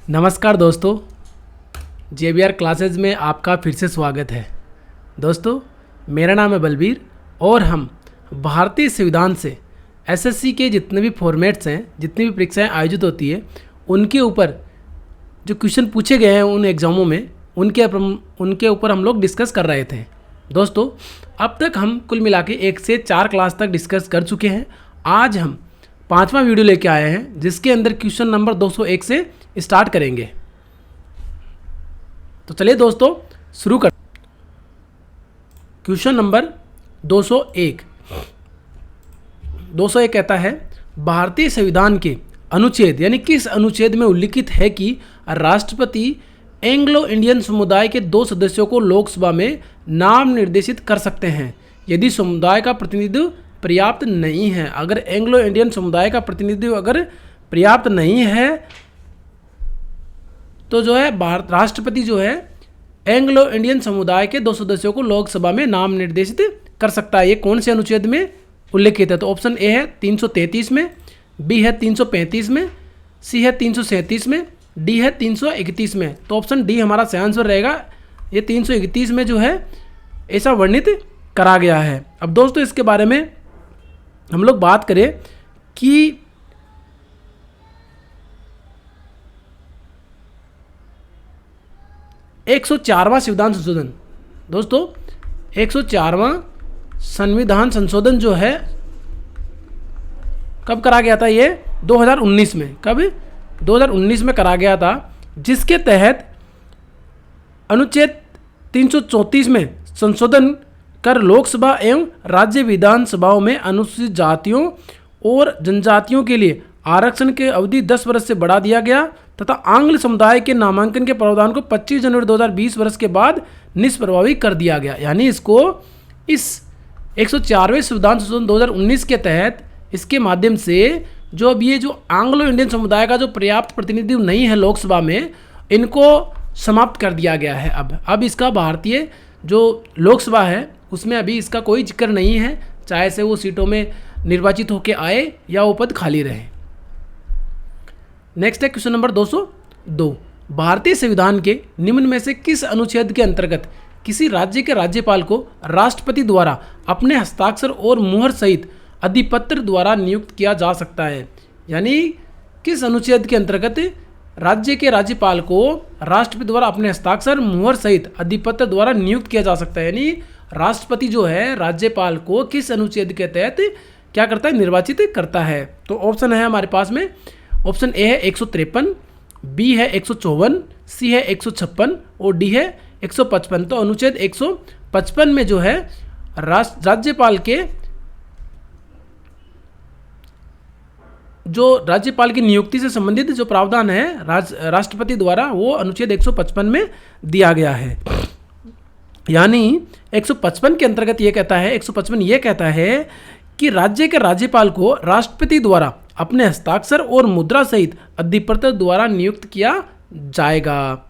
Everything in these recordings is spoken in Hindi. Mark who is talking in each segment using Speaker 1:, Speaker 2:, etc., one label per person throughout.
Speaker 1: नमस्कार दोस्तों, JBR क्लासेज में आपका फिर से स्वागत है। दोस्तों, मेरा नाम है बलबीर और हम भारतीय संविधान से SSC के जितने भी फॉर्मेट्स हैं, जितनी भी परीक्षाएं आयोजित होती है, उनके ऊपर जो क्वेश्चन पूछे गए हैं उन एग्ज़ामों में, उनके ऊपर हम लोग डिस्कस कर रहे थे। दोस्तों, अब तक हम कुल मिला के 1 से 4 क्लास तक डिस्कस कर चुके हैं। आज हम 5वां वीडियो लेके आए हैं, जिसके अंदर क्वेश्चन नंबर 201 से स्टार्ट करेंगे। तो चलिए दोस्तों शुरू कर। क्वेश्चन नंबर 201 कहता है, भारतीय संविधान के अनुच्छेद यानी किस अनुच्छेद में उल्लिखित है कि राष्ट्रपति एंग्लो इंडियन समुदाय के 2 सदस्यों को लोकसभा में नाम निर्देशित कर सकते हैं यदि समुदाय का प्रतिनिधित्व पर्याप्त नहीं है। अगर एंग्लो इंडियन समुदाय का प्रतिनिधित्व अगर पर्याप्त नहीं है तो जो है राष्ट्रपति जो है एंग्लो इंडियन समुदाय के 2 सदस्यों को लोकसभा में नाम निर्देशित कर सकता है। ये कौन से अनुच्छेद में उल्लिखित है? तो ऑप्शन ए है 333 में, बी है 335 में, सी है 337 में, डी है 331 में। तो ऑप्शन डी हमारा सही आंसर रहेगा। ये 331 में जो है ऐसा वर्णित करा गया है। अब दोस्तों इसके बारे में हम लोग बात करें कि 104वां संविधान संशोधन, दोस्तों 104वां संविधान संशोधन जो है कब करा गया था? ये 2019 में। कब? 2019 में करा गया था, जिसके तहत अनुच्छेद 334 में संशोधन कर लोकसभा एवं राज्य विधानसभाओं में अनुसूचित जातियों और जनजातियों के लिए आरक्षण की अवधि 10 वर्ष से बढ़ा दिया गया तथा आंग्ल समुदाय के नामांकन के प्रावधान को 25 जनवरी 2020 वर्ष के बाद निष्प्रभावी कर दिया गया। यानी इसको इस 104वें संविधान संशोधन 2019 के तहत इसके माध्यम से जो अब ये जो आंग्लो इंडियन समुदाय का जो पर्याप्त प्रतिनिधित्व नहीं है लोकसभा में, इनको समाप्त कर दिया गया है। अब इसका भारतीय जो लोकसभा है उसमें अभी इसका कोई जिक्र नहीं है, चाहे से वो सीटों में निर्वाचित होकर आए या वो पद खाली रहे। नेक्स्ट है क्वेश्चन नंबर 202। भारतीय संविधान के निम्न में से किस अनुच्छेद के अंतर्गत किसी राज्य के राज्यपाल को राष्ट्रपति द्वारा अपने हस्ताक्षर और मुहर सहित अधिपत्र द्वारा नियुक्त किया जा सकता है? यानी किस अनुच्छेद के अंतर्गत राज्य के राज्यपाल को राष्ट्रपति द्वारा अपने हस्ताक्षर मुहर सहित अधिपत्र द्वारा नियुक्त किया जा सकता है? यानी राष्ट्रपति जो है राज्यपाल को किस अनुच्छेद के तहत क्या करता है? निर्वाचित करता है। तो ऑप्शन है हमारे पास में, ऑप्शन ए है 153, बी है 154, सी है 156 और डी है 155। तो अनुच्छेद 155 में जो है राज्यपाल की नियुक्ति से संबंधित जो प्रावधान है राष्ट्रपति द्वारा, वो अनुच्छेद 155 में दिया गया है। यानी 155 के अंतर्गत ये कहता है, 155 ये कहता है कि राज्य के राज्यपाल को राष्ट्रपति द्वारा अपने हस्ताक्षर और मुद्रा सहित अधिपत्र द्वारा नियुक्त किया जाएगा।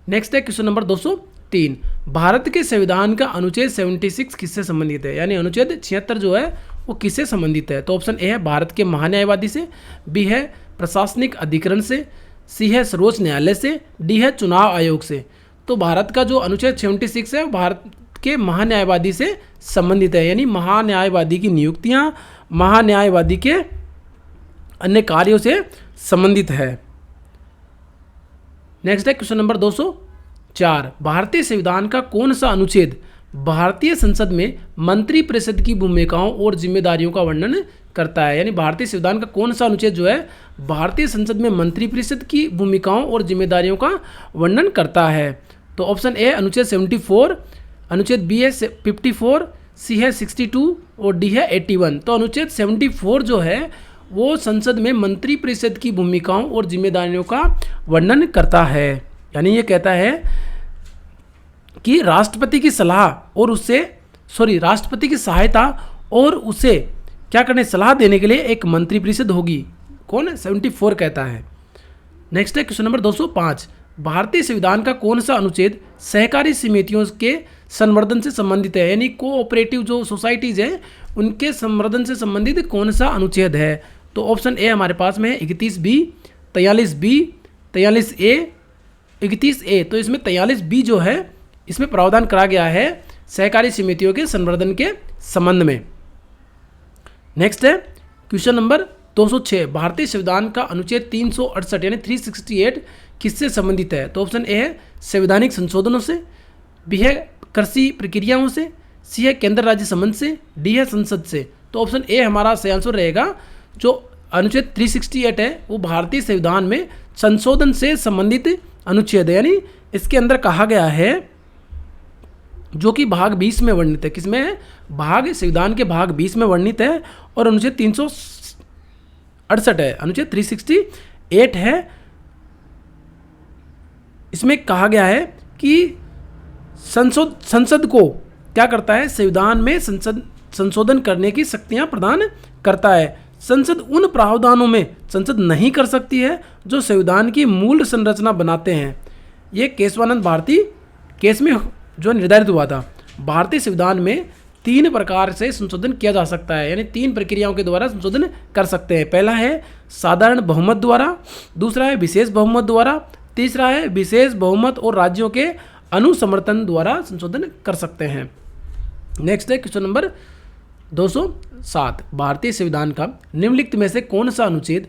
Speaker 1: नेक्स्ट है क्वेश्चन नंबर 203। भारत के संविधान का अनुच्छेद 76 किससे संबंधित है? यानी अनुच्छेद 76 जो है वो किससे संबंधित है? तो ऑप्शन ए है भारत के महान्यायवादी से, बी है प्रशासनिक अधिकरण से, सी है सर्वोच्च न्यायालय से, डी है चुनाव आयोग से। तो भारत का जो अनुच्छेद 76 है भारत के महान्यायवादी से संबंधित है। यानी महान्यायवादी की नियुक्तियां महान्यायवादी के अन्य कार्यों से संबंधित है। नेक्स्ट है क्वेश्चन नंबर 204। भारतीय संविधान का कौन सा अनुच्छेद भारतीय संसद में मंत्री परिषद की भूमिकाओं और जिम्मेदारियों का वर्णन करता है? यानी भारतीय संविधान का कौन सा अनुच्छेद जो है भारतीय संसद में मंत्री परिषद की भूमिकाओं और जिम्मेदारियों का वर्णन करता है? तो ऑप्शन ए अनुच्छेद 74, अनुच्छेद बी है 54, सी है 62 और डी है 81। तो अनुच्छेद 74 जो है वो संसद में मंत्री परिषद की भूमिकाओं और जिम्मेदारियों का वर्णन करता है। यानी ये कहता है कि राष्ट्रपति की सलाह और राष्ट्रपति की सहायता और उसे क्या करने सलाह देने के लिए एक मंत्री परिषद होगी। कौन है? 74 कहता है। नेक्स्ट है क्वेश्चन नंबर 205। भारतीय संविधान का कौन सा अनुच्छेद सहकारी समितियों के संवर्धन से संबंधित है? यानी कोऑपरेटिव जो सोसाइटीज हैं उनके संवर्धन से संबंधित कौन सा अनुच्छेद है? तो ऑप्शन ए हमारे पास में है 31 बी, 43 बी, 43A, 31A, तो इसमें 43B जो है इसमें प्रावधान करा गया है सहकारी समितियों के संवर्धन के संबंध में। नेक्स्ट है क्वेश्चन नंबर 206, भारतीय संविधान का अनुच्छेद 368 यानी 368 किससे संबंधित है? तो ऑप्शन ए है संवैधानिक संशोधनों से, बी है कृषि प्रक्रियाओं से, सी है केंद्र राज्य संबंध से, डी है संसद से। तो ऑप्शन ए हमारा सही आंसर रहेगा। जो अनुच्छेद 368 है वो भारतीय संविधान में संशोधन से संबंधित अनुच्छेद है, यानी इसके अंदर कहा गया है जो कि भाग 20 में वर्णित है। किसमें है? भाग संविधान के भाग 20 में वर्णित है और अनुच्छेद 368 है, अनुच्छेद 368 है। इसमें कहा गया है कि संसद को क्या करता है? संविधान में संशोधन करने की शक्तियां प्रदान करता है। संसद उन प्रावधानों में संसद नहीं कर सकती है जो संविधान की मूल संरचना बनाते हैं। ये केशवानंद भारती केस में जो निर्धारित हुआ था। भारतीय संविधान में 3 प्रकार से संशोधन किया जा सकता है, यानी 3 प्रक्रियाओं के द्वारा संशोधन कर सकते हैं। पहला है साधारण बहुमत द्वारा, दूसरा है विशेष बहुमत द्वारा, तीसरा है विशेष बहुमत और राज्यों के अनुसमर्थन द्वारा संशोधन कर सकते हैं। नेक्स्ट है क्वेश्चन नंबर 207, भारतीय संविधान का निम्नलिखित में से कौन सा अनुच्छेद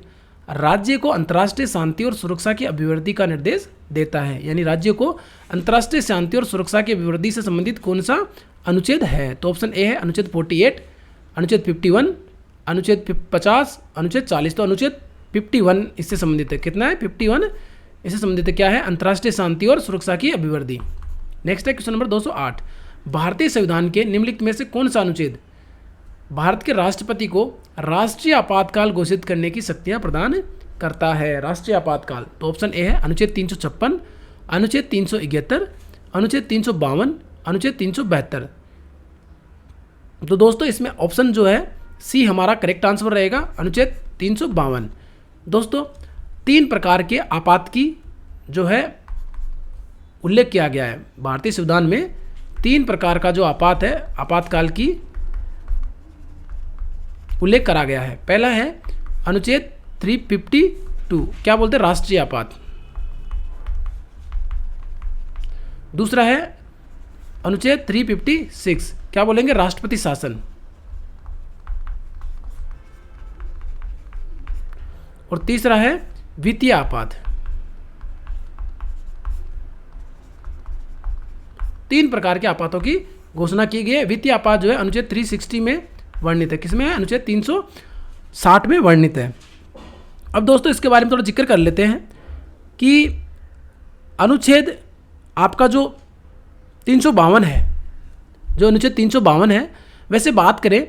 Speaker 1: राज्य को अंतर्राष्ट्रीय शांति और सुरक्षा की अभिवृद्धि का निर्देश देता है? यानी राज्य को अंतर्राष्ट्रीय शांति और सुरक्षा की अभिवृद्धि से संबंधित कौन सा अनुच्छेद है? तो ऑप्शन ए है अनुच्छेद 48, अनुच्छेद 51, अनुच्छेद 50, अनुच्छेद 40। तो अनुच्छेद 51 इससे संबंधित है। कितना है? 51 इससे संबंधित है। क्या है? अंतर्राष्ट्रीय शांति और सुरक्षा की अभिवृद्धि। नेक्स्ट है क्वेश्चन नंबर 208, भारतीय संविधान के निम्नलिखित में से कौन सा अनुच्छेद भारत के राष्ट्रपति को राष्ट्रीय आपातकाल घोषित करने की शक्तियां प्रदान करता है? राष्ट्रीय आपातकाल। तो ऑप्शन ए है अनुच्छेद 356, अनुच्छेद 371, अनुच्छेद 352, अनुच्छेद 372। तो दोस्तों इसमें ऑप्शन जो है सी हमारा करेक्ट आंसर रहेगा, अनुच्छेद 352। दोस्तों 3 प्रकार के आपात की जो है उल्लेख किया गया है भारतीय संविधान में। 3 प्रकार का जो आपात है, आपातकाल की उल्लेख करा गया है। पहला है अनुच्छेद 352, क्या बोलते हैं? राष्ट्रीय आपात। दूसरा है अनुच्छेद 356, क्या बोलेंगे? राष्ट्रपति शासन। और तीसरा है वित्तीय आपात। 3 प्रकार के आपातों की घोषणा की गई है। वित्तीय आपात जो है अनुच्छेद 360 में वर्णित है। किसमें है? अनुच्छेद 360 में वर्णित है। अब दोस्तों इसके बारे में थोड़ा जिक्र कर लेते हैं कि अनुच्छेद आपका जो 352 है, जो अनुच्छेद 352 है, वैसे बात करें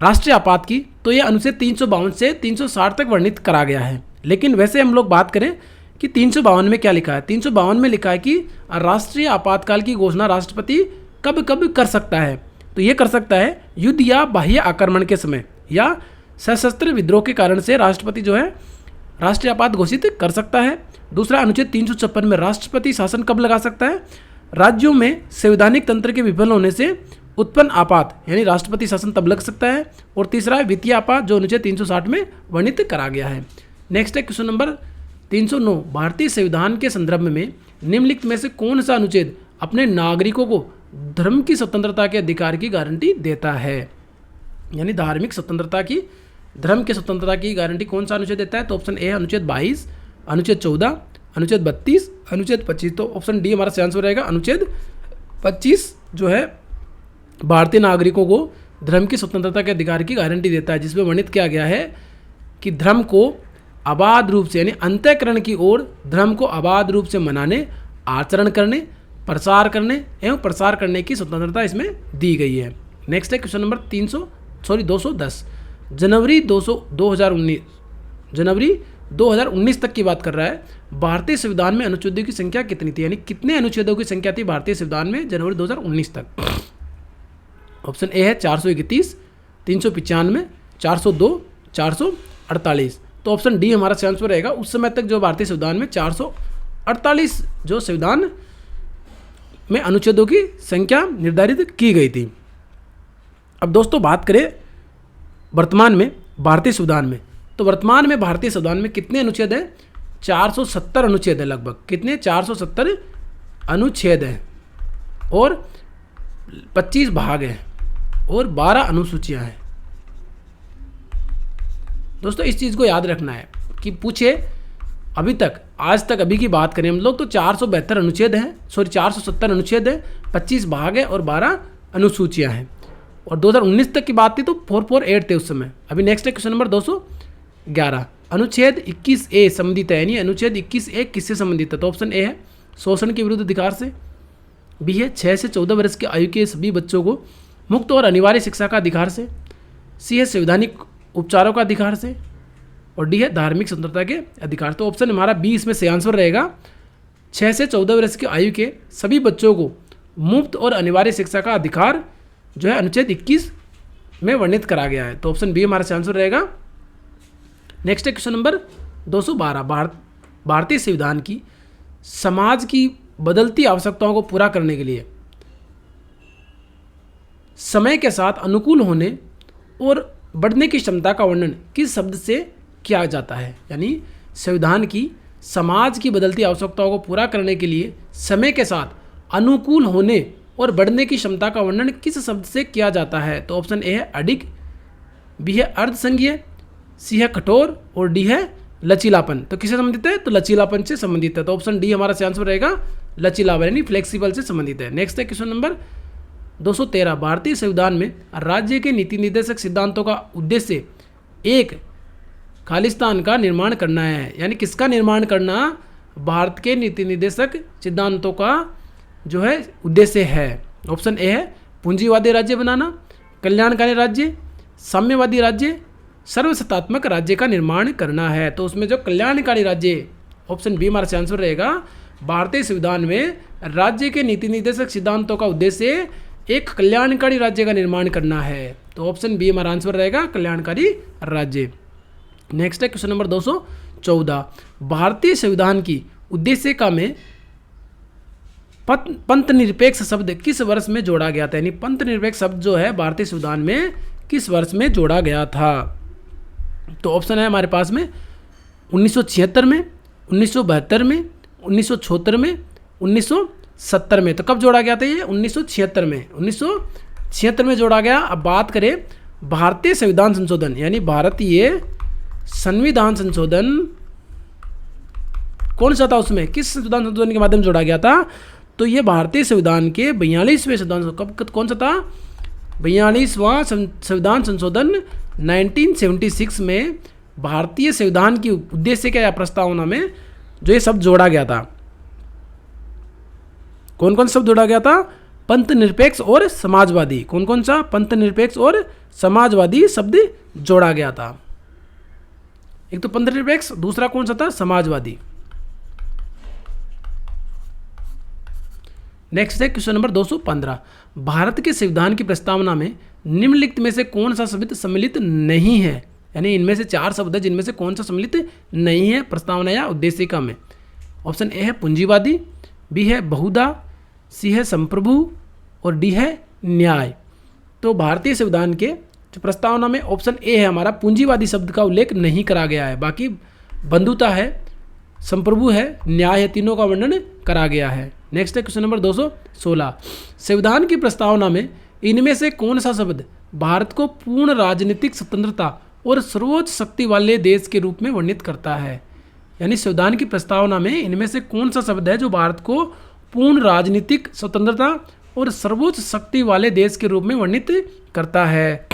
Speaker 1: राष्ट्रीय आपात की तो यह अनुच्छेद 352 से 360 तक वर्णित करा गया है। लेकिन वैसे हम लोग बात करें कि 352 में क्या लिखा है? 352 में लिखा है कि राष्ट्रीय आपातकाल की घोषणा राष्ट्रपति कब कब कर सकता है? तो ये कर सकता है युद्ध या बाह्य आक्रमण के समय या सशस्त्र विद्रोह के कारण से राष्ट्रपति जो है राष्ट्रीय आपात घोषित कर सकता है। दूसरा अनुच्छेद 356 में राष्ट्रपति शासन कब लगा सकता है? राज्यों में संवैधानिक तंत्र के विफल होने से उत्पन्न आपात, यानी राष्ट्रपति शासन तब लग सकता है। और तीसरा है वित्तीय आपात, जो अनुच्छेद 360 में वर्णित करा गया है। नेक्स्ट है क्वेश्चन नंबर 309, भारतीय संविधान के संदर्भ में निम्नलिखित में से कौन सा अनुच्छेद अपने नागरिकों को धर्म की स्वतंत्रता के अधिकार की गारंटी देता है? यानी धार्मिक स्वतंत्रता की, धर्म की स्वतंत्रता की गारंटी कौन सा अनुच्छेद देता है? तो ऑप्शन ए है अनुच्छेद 22, अनुच्छेद 14, अनुच्छेद 32, अनुच्छेद 25। तो ऑप्शन डी हमारा सही आंसर रहेगा। अनुच्छेद 25 जो है भारतीय नागरिकों को धर्म की स्वतंत्रता के अधिकार की गारंटी देता है, जिसमें वर्णित किया गया है कि धर्म को अबाध रूप से, यानी अंतःकरण की ओर धर्म को अबाध रूप से मनाने, आचरण करने, प्रसार करने एवं प्रसार करने की स्वतंत्रता इसमें दी गई है। नेक्स्ट है क्वेश्चन नंबर 210, जनवरी 2019 तक की बात कर रहा है। भारतीय संविधान में अनुच्छेदों की संख्या कितनी थी? यानी कितने अनुच्छेदों की संख्या थी भारतीय संविधान में जनवरी 2019 तक? ऑप्शन ए है 431, 395, 402, 448। तो ऑप्शन डी हमारा सही आंसर रहेगा। उस समय तक जो भारतीय संविधान में 448 जो संविधान में अनुच्छेदों की संख्या निर्धारित की गई थी। अब दोस्तों बात करें वर्तमान में भारतीय संविधान में, तो वर्तमान में भारतीय संविधान में कितने अनुच्छेद हैं? 470 अनुच्छेद है लगभग। कितने? 470 अनुच्छेद हैं और 25 भाग हैं और 12 अनुसूचियां हैं। दोस्तों इस चीज़ को याद रखना है कि पूछे अभी तक, आज तक अभी की बात करें हम लोग तो 472 अनुच्छेद हैं, 470 अनुच्छेद हैं, 25 भाग है और 12 अनुसूचियां हैं। और 2019 तक की बात थी तो 448 थे उस समय। अभी नेक्स्ट है क्वेश्चन नंबर 211। अनुच्छेद 21A संबंधित है, यानी अनुच्छेद 21A किससे संबंधित है? तो ऑप्शन ए है शोषण के विरुद्ध अधिकार से, बी है 6 से 14 वर्ष की आयु के सभी बच्चों को मुक्त और अनिवार्य शिक्षा का अधिकार से, सी है संवैधानिक उपचारों का अधिकार से, और डी है धार्मिक स्वतंत्रता के अधिकार। तो ऑप्शन हमारा बी इसमें सही आंसर रहेगा। 6 से 14 वर्ष की आयु के सभी बच्चों को मुफ्त और अनिवार्य शिक्षा का अधिकार जो है अनुच्छेद 21 में वर्णित करा गया है। तो ऑप्शन बी हमारा सही आंसर रहेगा। नेक्स्ट है क्वेश्चन नंबर 212। भारतीय संविधान की समाज की बदलती आवश्यकताओं को पूरा करने के लिए समय के साथ अनुकूल होने और बढ़ने की क्षमता का वर्णन किस शब्द से किया जाता है? यानी संविधान की समाज की बदलती आवश्यकताओं को पूरा करने के लिए समय के साथ अनुकूल होने और बढ़ने की क्षमता का वर्णन किस शब्द से किया जाता है? तो ऑप्शन ए है अडिग, बी है अर्धसंघीय, सी है कठोर और डी है लचीलापन। तो किससे संबंधित है? तो लचीलापन से संबंधित है। तो ऑप्शन डी हमारा सही आंसर रहेगा, लचीलापन यानी फ्लेक्सिबल से संबंधित है। नेक्स्ट है क्वेश्चन नंबर 213। भारतीय संविधान में राज्य के नीति निर्देशक सिद्धांतों का उद्देश्य एक खालिस्तान का निर्माण करना है। यानी किसका निर्माण करना? भारत के नीति निर्देशक सिद्धांतों का जो है उद्देश्य है। ऑप्शन ए है पूंजीवादी राज्य बनाना, कल्याणकारी राज्य, साम्यवादी राज्य, सर्वसत्तात्मक राज्य का निर्माण करना है। तो उसमें जो कल्याणकारी राज्य, ऑप्शन बी हमारा आंसर रहेगा। भारतीय संविधान में राज्य के नीति निर्देशक सिद्धांतों का उद्देश्य एक कल्याणकारी राज्य का निर्माण करना है। तो ऑप्शन बी हमारा आंसर रहेगा, कल्याणकारी राज्य। नेक्स्ट है क्वेश्चन नंबर 214। भारतीय संविधान की उद्देशिका में पंथ निरपेक्ष शब्द किस वर्ष में जोड़ा गया था? यानी पंथ निरपेक्ष शब्द जो है भारतीय संविधान में किस वर्ष में जोड़ा गया था? तो ऑप्शन है हमारे पास में 1976 में, 1972 में, 1976 में, 1970 में। तो कब जोड़ा गया था ये? 1976 में। 1976 में जोड़ा गया। अब बात करें भारतीय संविधान संशोधन, यानी भारतीय संविधान संशोधन कौन सा था? उसमें किस संविधान संशोधन के माध्यम से जोड़ा गया था? तो ये भारतीय संविधान के 42वें संविधान, कब कौन सा था? 42वां संविधान संशोधन 1976 में भारतीय संविधान की उद्देश्य क्या या प्रस्तावना में जो ये शब्द जोड़ा गया था। कौन कौन शब्द जोड़ा गया था? पंथ निरपेक्ष और समाजवादी। कौन कौन सा? पंथ निरपेक्ष और समाजवादी शब्द जोड़ा गया था। एक तो पंथ निरपेक्ष, दूसरा कौन सा था? समाजवादी। नेक्स्ट है क्वेश्चन नंबर 215। भारत के संविधान की प्रस्तावना में निम्नलिखित में से कौन सा शब्द सम्मिलित नहीं है? यानी इनमें से 4 शब्द है जिनमें से कौन सा सम्मिलित नहीं है प्रस्तावना या उद्देशिका में? ऑप्शन ए है पूंजीवादी, बी है बहुधा, सी है संप्रभु और डी है न्याय। तो भारतीय संविधान के जो प्रस्तावना में ऑप्शन ए है हमारा, पूंजीवादी शब्द का उल्लेख नहीं करा गया है। बाकी बंधुता है, संप्रभु है, न्याय है, तीनों का वर्णन करा गया है। नेक्स्ट है क्वेश्चन नंबर 216। संविधान की प्रस्तावना में इनमें से कौन सा शब्द भारत को पूर्ण राजनीतिक स्वतंत्रता और सर्वोच्च शक्ति वाले देश के रूप में वर्णित करता है? यानी संविधान की प्रस्तावना में इनमें से कौन सा शब्द है जो भारत को पूर्ण राजनीतिक स्वतंत्रता और सर्वोच्च शक्ति वाले देश के रूप में वर्णित करता है?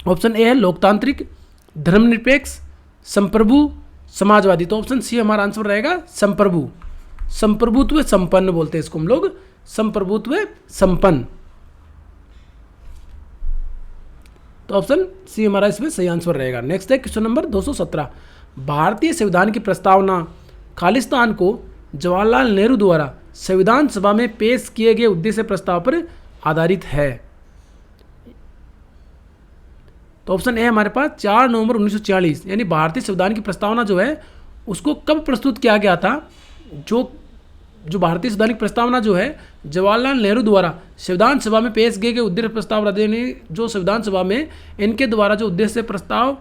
Speaker 1: ऑप्शन ए है लोकतांत्रिक, धर्मनिरपेक्ष, संप्रभु, समाजवादी। तो ऑप्शन सी हमारा आंसर रहेगा, संप्रभु। संप्रभुत्व संपन्न बोलते हैं इसको हम लोग, संप्रभुत्व संपन्न। तो ऑप्शन सी हमारा इसमें सही आंसर रहेगा। नेक्स्ट है क्वेश्चन नंबर 217। भारतीय संविधान की प्रस्तावना खालिस्तान को जवाहरलाल नेहरू द्वारा संविधान सभा में पेश किए गए उद्देश्य प्रस्ताव पर आधारित है। तो ऑप्शन ए हमारे पास 4 नवंबर 1946, यानी भारतीय संविधान की प्रस्तावना जो है उसको कब प्रस्तुत किया गया था? जो भारतीय संविधान की प्रस्तावना जो है जवाहरलाल नेहरू द्वारा संविधान सभा में पेश किए गए उद्देश्य प्रस्ताव, जो संविधान सभा में इनके द्वारा जो उद्देश्य प्रस्ताव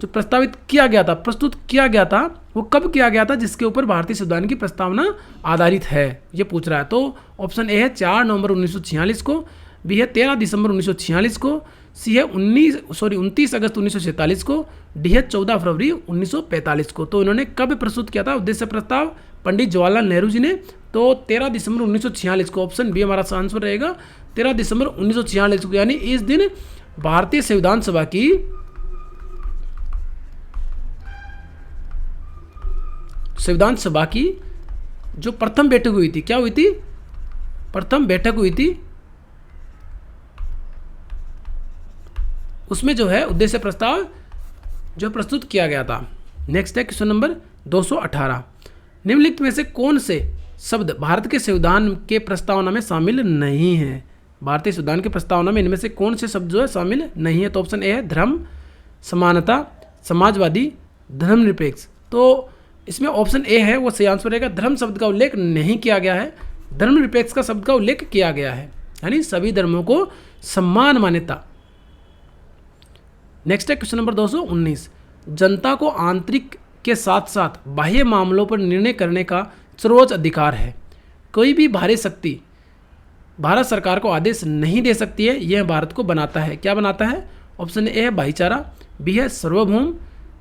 Speaker 1: जो प्रस्तावित किया गया था, प्रस्तुत किया गया था, वो कब किया गया था जिसके ऊपर भारतीय संविधान की प्रस्तावना आधारित है, ये पूछ रहा है। तो ऑप्शन ए है 4 नवंबर 1946 को, बी है 13 दिसंबर 1946 को, सी है 29 अगस्त 1947 को, डी है 14 फरवरी 1945 को। तो इन्होंने कब प्रस्तुत किया था उद्देश्य प्रस्ताव? पंडित जवाहरलाल नेहरू जी ने। तो 13 दिसंबर 1946 को, ऑप्शन बी हमारा आंसर रहेगा 13 दिसंबर 1946 को, यानी इस दिन भारतीय संविधान सभा की जो प्रथम बैठक हुई थी, क्या हुई थी? प्रथम बैठक हुई थी, उसमें जो है उद्देश्य प्रस्ताव जो प्रस्तुत किया गया था। नेक्स्ट है क्वेश्चन नंबर 218, निम्नलिखित में से कौन से शब्द भारत के संविधान के प्रस्तावना में शामिल नहीं है? भारतीय संविधान के प्रस्तावना में इनमें से कौन से शब्द जो है शामिल नहीं है? तो ऑप्शन ए है धर्म, समानता, समाजवादी, धर्मनिरपेक्ष। तो इसमें ऑप्शन ए है वो सही आंसर रहेगा। धर्म शब्द का उल्लेख नहीं किया गया है, धर्मनिरपेक्ष का शब्द का उल्लेख किया गया है, यानी सभी धर्मों को सम्मान मान्यता। नेक्स्ट है क्वेश्चन नंबर 219, जनता को आंतरिक के साथ साथ बाह्य मामलों पर निर्णय करने का सर्वोच्च अधिकार है। कोई भी बाहरी शक्ति भारत सरकार को आदेश नहीं दे सकती है, यह भारत को बनाता है। क्या बनाता है? ऑप्शन ए है भाईचारा, बी है सार्वभौम,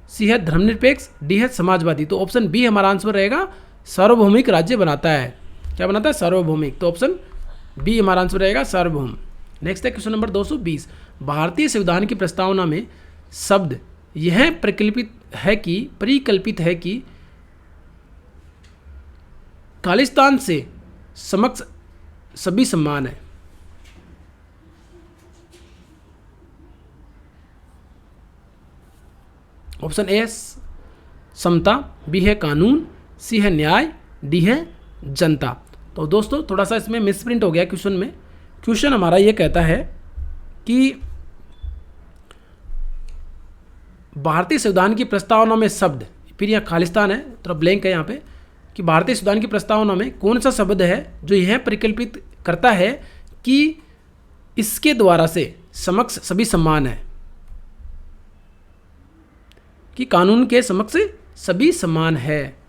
Speaker 1: सी है धर्मनिरपेक्ष, डी है समाजवादी। तो ऑप्शन बी हमारा आंसर रहेगा, सार्वभौमिक राज्य बनाता है। क्या बनाता है? सार्वभौमिक। तो ऑप्शन बी हमारा आंसर रहेगा, सार्वभौम। नेक्स्ट है क्वेश्चन नंबर 220, भारतीय संविधान की प्रस्तावना में शब्द यह परिकल्पित है कि खालिस्तान से समक्ष सभी समान है। ऑप्शन ए है समता, बी है कानून, सी है न्याय, डी है जनता। तो दोस्तों थोड़ा सा इसमें मिसप्रिंट हो गया क्वेश्चन में। क्वेश्चन हमारा ये कहता है कि भारतीय संविधान की प्रस्तावना में शब्द, फिर यहाँ खालिस्तान है, थोड़ा ब्लैंक है यहाँ पे, कि भारतीय संविधान की प्रस्तावना में कौन सा शब्द है जो यह परिकल्पित करता है कि इसके द्वारा से समक्ष सभी समान है, कि कानून के समक्ष सभी समान है।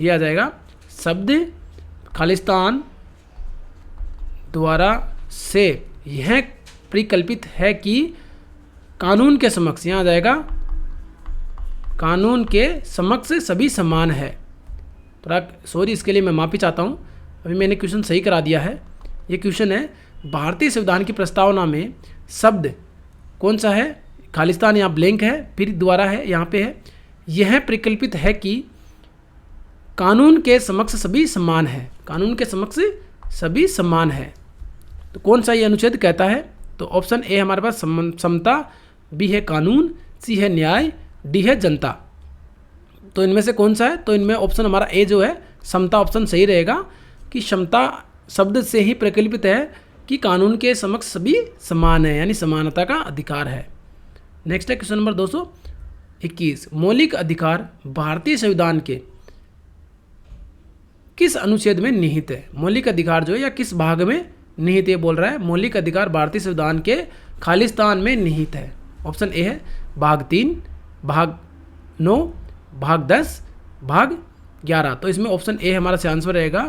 Speaker 1: यह आ जाएगा शब्द खालिस्तान द्वारा से यह परिकल्पित है कि कानून के समक्ष, यहाँ आ जाएगा कानून के समक्ष सभी समान है। थोड़ा सॉरी इसके लिए मैं माफ़ी चाहता हूँ, अभी मैंने क्वेश्चन सही करा दिया है। ये क्वेश्चन है भारतीय संविधान की प्रस्तावना में शब्द कौन सा है? खालिस्तान, यहाँ ब्लैंक है, फिर द्वारा है, यहाँ पे है, यह परिकल्पित है कि कानून के समक्ष सभी समान है, कानून के समक्ष सभी समान है। तो कौन सा ये अनुच्छेद कहता है? तो ऑप्शन ए हमारे पास समता, बी है कानून, सी है न्याय, डी है जनता। तो इनमें से कौन सा है? तो इनमें ऑप्शन हमारा ए जो है समता ऑप्शन सही रहेगा, कि समता शब्द से ही परिकल्पित है कि कानून के समक्ष सभी समान है, यानी समानता का अधिकार है। नेक्स्ट है क्वेश्चन नंबर 221, मौलिक अधिकार भारतीय संविधान के किस अनुच्छेद में निहित है? मौलिक अधिकार जो है या किस भाग में निहित है बोल रहा है? मौलिक अधिकार भारतीय संविधान के खालिस्तान में निहित है। ऑप्शन ए है भाग 3, भाग 9, भाग 10, भाग 11। तो इसमें ऑप्शन ए हमारा से आंसर रहेगा।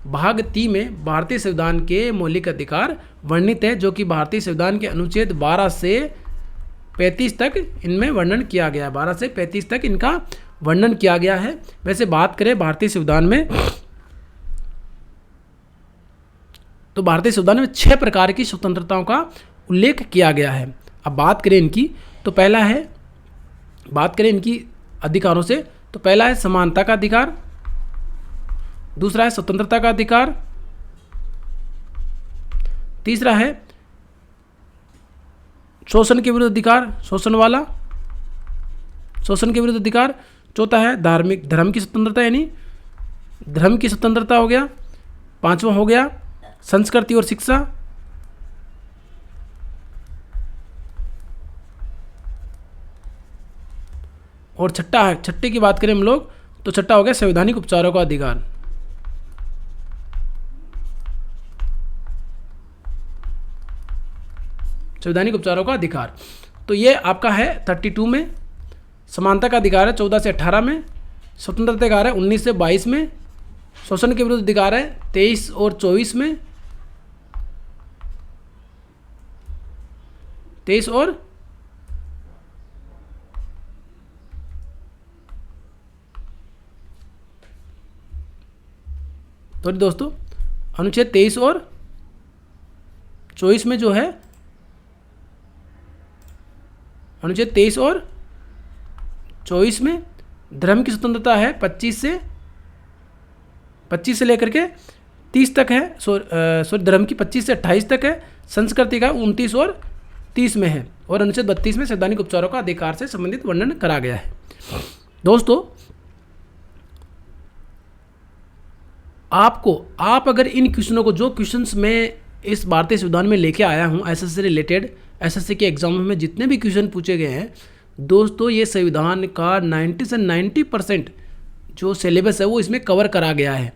Speaker 1: भाग 3 में भारतीय संविधान के मौलिक अधिकार वर्णित है, जो कि भारतीय संविधान के अनुच्छेद 12 से 35 तक इनमें वर्णन किया गया है। 12 से 35 तक इनका वर्णन किया गया है। वैसे बात करें भारतीय संविधान में, तो भारतीय संविधान में 6 प्रकार की स्वतंत्रताओं का उल्लेख किया गया है। अब बात करें इनकी, तो पहला है, बात करें इनकी अधिकारों से, तो पहला है समानता का अधिकार, दूसरा है स्वतंत्रता का अधिकार, तीसरा है शोषण के विरुद्ध अधिकार, शोषण के विरुद्ध अधिकार, चौथा है धर्म की स्वतंत्रता, यानी धर्म की स्वतंत्रता हो गया, पांचवा हो गया संस्कृति और शिक्षा, और छठे की बात करें हम लोग तो छठा हो गया संवैधानिक उपचारों का अधिकार। संवैधानिक उपचारों का अधिकार, तो ये आपका है 32 में। समानता का अधिकार है 14 से 18 में। स्वतंत्रता का अधिकार है 19 से 22 में। शोषण के विरुद्ध अधिकार है 23 और 24 में। 23 और तो दोस्तों अनुच्छेद 23 और 24 में जो है, अनुच्छेद 23 और 24 में धर्म की स्वतंत्रता है 25 से लेकर के 30 तक है। सॉरी धर्म की 25 से 28 तक है। संस्कृति का 29 और 30 में है। और अनुच्छेद 32 में संवैधानिक उपचारों का अधिकार से संबंधित वर्णन करा गया है। दोस्तों आप अगर इन क्वेश्चनों को, जो क्वेश्चंस मैं इस भारतीय संविधान में लेके आया हूँ एसएससी से रिलेटेड, एसएससी के एग्जाम में जितने भी क्वेश्चन पूछे गए हैं दोस्तों, ये संविधान का 90 से 90% जो सिलेबस है वो इसमें कवर करा गया है।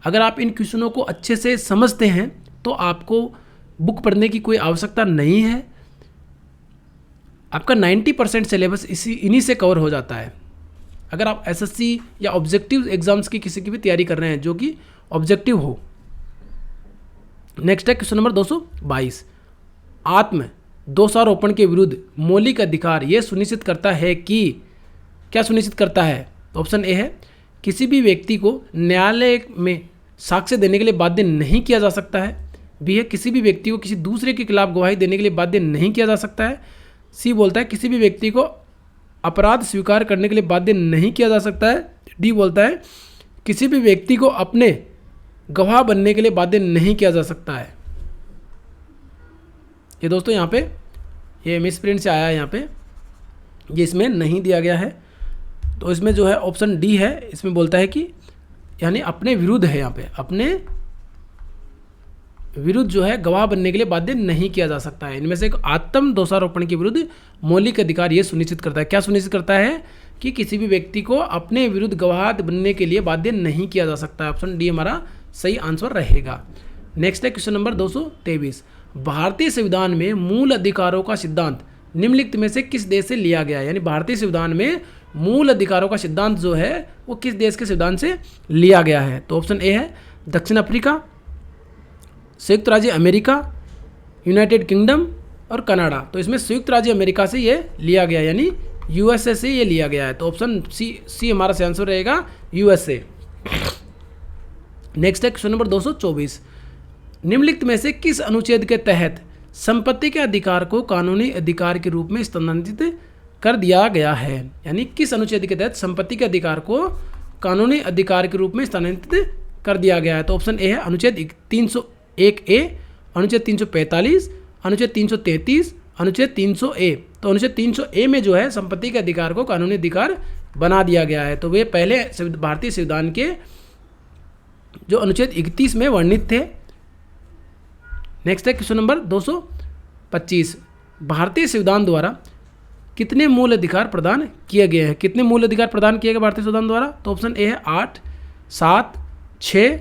Speaker 1: अगर आप इन क्वेश्चनों को अच्छे से समझते हैं तो आपको बुक पढ़ने की कोई आवश्यकता नहीं है। आपका 90% सिलेबस इन्हीं से कवर हो जाता है। अगर आप एसएससी या ऑब्जेक्टिव एग्जाम्स की किसी की भी तैयारी कर रहे हैं जो कि ऑब्जेक्टिव हो। नेक्स्ट है क्वेश्चन नंबर 222। आत्म दोषारोपण के विरुद्ध मौलिक अधिकार यह सुनिश्चित करता है कि, क्या सुनिश्चित करता है? ऑप्शन ए है किसी भी व्यक्ति को न्यायालय में साक्ष्य देने के लिए बाध्य नहीं किया जा सकता है। बी है किसी भी व्यक्ति को किसी दूसरे के खिलाफ गवाही देने के लिए बाध्य नहीं किया जा सकता है। सी बोलता है किसी भी व्यक्ति को अपराध स्वीकार करने के लिए बाध्य नहीं किया जा सकता है। डी बोलता है किसी भी व्यक्ति को अपने गवाह बनने के लिए बाध्य नहीं किया जा सकता है। ये दोस्तों यहाँ पे ये मिस प्रिंट से आया है, यहाँ पे ये इसमें नहीं दिया गया है। तो इसमें जो है ऑप्शन डी है, इसमें बोलता है कि यानी अपने विरुद्ध है, यहाँ पे अपने विरुद्ध जो है गवाह बनने के लिए बाध्य नहीं किया जा सकता है। इनमें से एक आत्म दोषारोपण के विरुद्ध मौलिक अधिकार ये सुनिश्चित करता है। क्या सुनिश्चित करता है? कि किसी भी व्यक्ति को अपने विरुद्ध गवाह बनने के लिए बाध्य नहीं किया जा सकता है। ऑप्शन डी हमारा सही आंसर रहेगा। नेक्स्ट है क्वेश्चन नंबर 223। भारतीय संविधान में मूल अधिकारों का सिद्धांत निम्नलिखित में से किस देश से लिया गया है? यानी भारतीय संविधान में मूल अधिकारों का सिद्धांत जो है वो किस देश के संविधान से लिया गया है? तो ऑप्शन ए है दक्षिण अफ्रीका, संयुक्त राज्य अमेरिका, यूनाइटेड किंगडम और कनाडा। तो इसमें संयुक्त राज्य अमेरिका से ये लिया गया, यानी यूएसए से ये लिया गया है। तो ऑप्शन सी हमारा सही आंसर रहेगा, यूएसए। नेक्स्ट है क्वेश्चन नंबर 224। निम्नलिखित में से किस अनुच्छेद के तहत संपत्ति के अधिकार को कानूनी अधिकार के रूप में स्थानांतरित कर दिया गया है? यानी किस अनुच्छेद के तहत संपत्ति के अधिकार को कानूनी अधिकार के रूप में स्थानांतरित कर दिया गया है? तो ऑप्शन ए है अनुच्छेद 301A, अनुच्छेद 345, अनुच्छेद 333, अनुच्छेद 300A। तो अनुच्छेद 300A में जो है संपत्ति के अधिकार को कानूनी अधिकार बना दिया गया है। तो वे पहले भारतीय संविधान के जो अनुच्छेद 31 में वर्णित थे। नेक्स्ट है क्वेश्चन नंबर 225। भारतीय संविधान द्वारा कितने मूल अधिकार प्रदान किए गए हैं? कितने मूल अधिकार प्रदान किए गए भारतीय संविधान द्वारा? तो ऑप्शन ए है 8, 7, 6,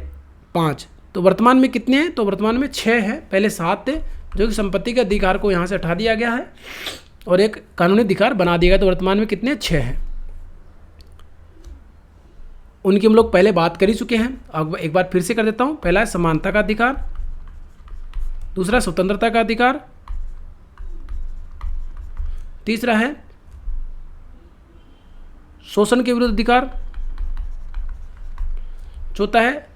Speaker 1: 5। तो वर्तमान में कितने हैं? तो वर्तमान में 6 है। पहले 7 थे जो कि संपत्ति के अधिकार को यहाँ से हटा दिया गया है और एक कानूनी अधिकार बना दिया गया। तो वर्तमान में कितने? 6 हैं। उनकी हम लोग पहले बात कर ही चुके हैं। अब एक बार फिर से कर देता हूँ। पहला है समानता का अधिकार, दूसरा स्वतंत्रता का अधिकार, तीसरा है शोषण के विरुद्ध अधिकार, चौथा है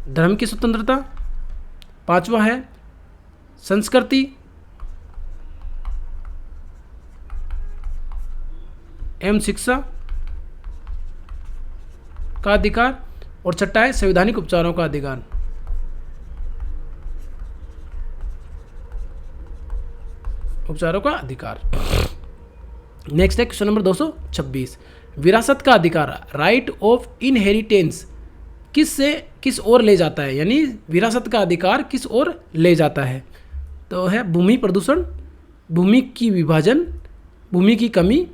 Speaker 1: धर्म की स्वतंत्रता, पांचवा है संस्कृति एवं शिक्षा का अधिकार और छठा है संवैधानिक उपचारों का अधिकार। उपचारों का अधिकार। नेक्स्ट है क्वेश्चन नंबर 226। विरासत का अधिकार, राइट ऑफ इनहेरिटेंस, किस ओर ले जाता है? यानी विरासत का अधिकार किस ओर ले जाता है? तो है भूमि प्रदूषण, भूमि की विभाजन, भूमि की कमी,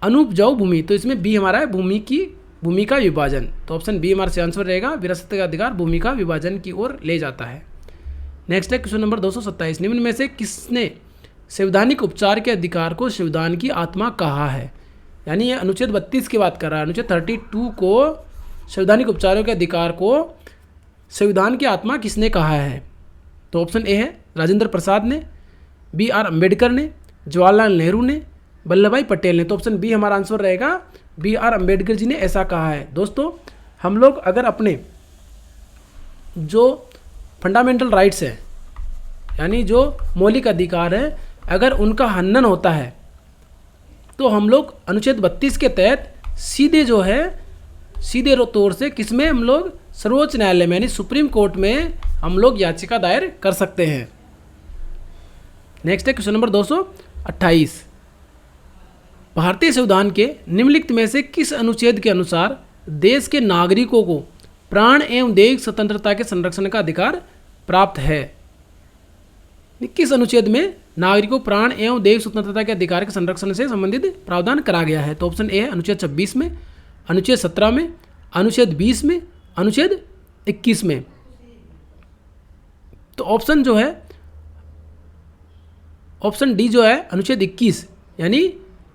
Speaker 1: अनुपजाऊ भूमि। तो इसमें बी हमारा है भूमि की भूमि का विभाजन। तो ऑप्शन बी हमारा सही आंसर रहेगा, विरासत का अधिकार भूमि का विभाजन की ओर ले जाता है। नेक्स्ट है क्वेश्चन नंबर 227, निम्न में से किसने संवैधानिक उपचार के अधिकार को संविधान की आत्मा कहा है? यानी ये अनुच्छेद 32 की बात कर रहा है। अनुच्छेद 32 को संवैधानिक उपचारों के अधिकार को संविधान की आत्मा किसने कहा है? तो ऑप्शन ए है राजेंद्र प्रसाद ने, बी आर अम्बेडकर ने, जवाहरलाल नेहरू ने, वल्लभ भाई पटेल ने। तो ऑप्शन बी हमारा आंसर रहेगा, बी आर अम्बेडकर जी ने ऐसा कहा है। दोस्तों हम लोग अगर अपने जो फंडामेंटल राइट्स है यानी जो मौलिक अधिकार है, अगर उनका हनन होता है तो हम लोग अनुच्छेद 32 के तहत सीधे जो है सीधे तौर से किसमें हम लोग सर्वोच्च न्यायालय में यानी सुप्रीम कोर्ट में हम लोग याचिका दायर कर सकते हैं। नेक्स्ट है क्वेश्चन नंबर 228, भारतीय संविधान के निम्नलिखित में से किस अनुच्छेद के अनुसार देश के नागरिकों को प्राण एवं दैहिक स्वतंत्रता के संरक्षण का अधिकार प्राप्त है? किस अनुच्छेद में नागरिकों को प्राण एवं दैहिक स्वतंत्रता के अधिकार के संरक्षण से संबंधित प्रावधान करा गया है? तो ऑप्शन ए है अनुच्छेद 26 में, अनुच्छेद 17 में, अनुच्छेद 20 में, अनुच्छेद 21 में। तो ऑप्शन जो है ऑप्शन डी जो है अनुच्छेद 21 यानी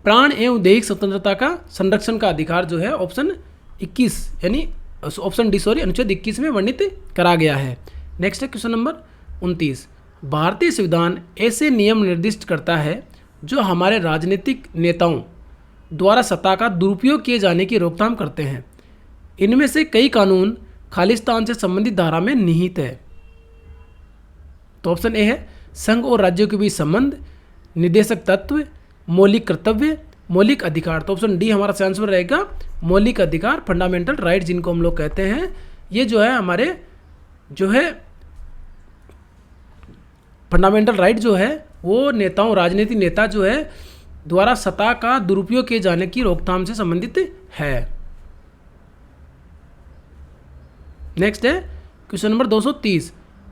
Speaker 1: प्राण एवं दैहिक स्वतंत्रता का संरक्षण का अधिकार जो है ऑप्शन 21 यानी ऑप्शन डी अनुच्छेद 21 में वर्णित करा गया है। नेक्स्ट है क्वेश्चन नंबर 29, भारतीय संविधान ऐसे नियम निर्दिष्ट करता है जो हमारे राजनीतिक नेताओं द्वारा सत्ता का दुरुपयोग किए जाने की रोकथाम करते हैं। इनमें से कई कानून खालिस्तान से संबंधित धारा में निहित है। तो ऑप्शन ए है संघ और राज्यों के बीच संबंध, निर्देशक तत्व, मौलिक कर्तव्य, मौलिक अधिकार। तो ऑप्शन डी हमारा सही आंसर रहेगा, मौलिक अधिकार, फंडामेंटल राइट जिनको हम लोग कहते हैं। ये जो है हमारे जो है फंडामेंटल राइट जो है वो नेताओं राजनीतिक नेता जो है द्वारा सत्ता का दुरुपयोग किए जाने की रोकथाम से संबंधित है। नेक्स्ट है क्वेश्चन नंबर 230,